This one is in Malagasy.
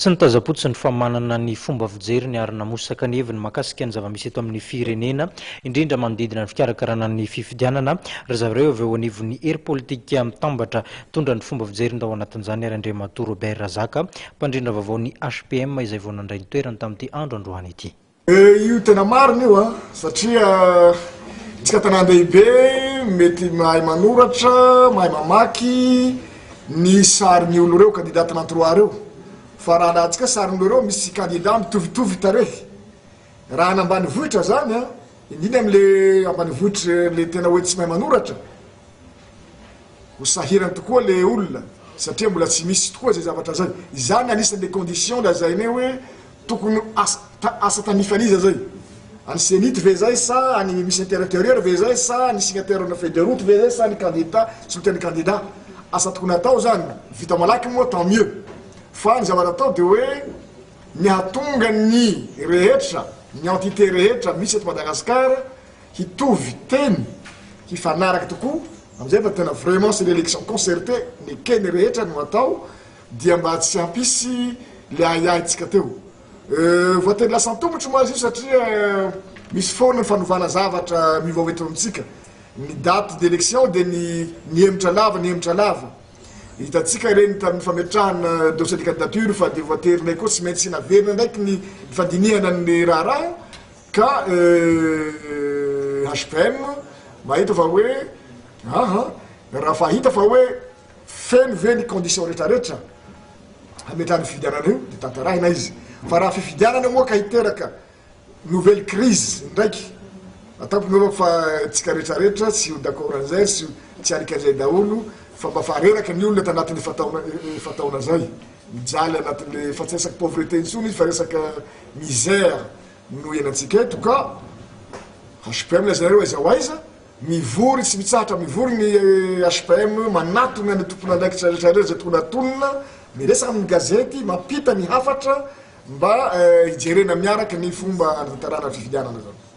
Tsy nitazapotsy ny famanana ny fomba fijery ny ary namosaka ny heviny makasika ny zava-misy eto amin'ny firenena indrindra manodidina ny fikarakarana ny fifidianana razavareo avy eo anivon'ny hery politika mitambatra tondra ny fomba fijery ndao anatin'izany ary Andriamatoa Robert Razaka mpandrindra vaovaon'ny HPM izay vao nandray ny toerany tamin'ity andro androany ity. Io tena marina io satria tsika tanàn-dehibe mety mahay manoratra mahay mamaky ny sarin'ny olo reo kandidata nantroa reo fa raha nahatsika sarin'olo reo misy candidat mitovitovy tarehy raha nambany vohitra zany indrindra am'le ambany vohitra le tena hoe tsy mahay manoratra ho sahirany tokoa le olona satria mbola tsy misy tokoa zay zavatra zay izany anisan'le condition lazainy hoe tokony asa tanifaniza zay any senity ve zay sa any misy intérieur ve zay sa ny signataire na feuille de route ve zay sa ny candidat soloteny candidat asa tokony atao zany vita malaky moa tant mieux fa ny zavatra atao de hoe ny hatonga ny rehetra ny entité rehetra misy eto Madagasikara hitovy teny hifanaraka tokoa amizay fa tena vraiment c'est l'élection concertée ny keny rehetra no atao dia mba tsy hampisy le ayaitsika teo voateny lasa tombotra moa izy io satria misy foana ny fanovana zavatra mivao eto amitsika ny date d'élection de ny emitra lava hitatsika reny tamin'ny fametrahana dossier de candidature fa de voaterinay koa tsy maintsy naverina ndraiky ny fandinihana ny raha ka HPM mahita fa hoe raha fahita fa hoe feno ve ny condition rehetrarehetra hametrahany fifidianana io de tantarahina izy fa raha fifidianana moa ka hiteraka nouvelle crise ndraiky ataoko fa tsika rehetrarehetra tsy ho d'accord an'izay tsy arikan'izay daholo fa mba fahareraka ny olona tanatin'ny fataona zay mijaly anatin'le fa tsy resaky pauvreté intsony izy fa resaka misère no ianantsika eto ka HPM lazareo aiza ho aiza mivory tsy mitsahatra mivory ny HPM manatony any tompona andraikitra rehetrarehetra zay tokony atonona miresaka amin'ny gazety mampita ny hafatra mba hijerena miaraka ny fomba anatantarana fifidianana zao.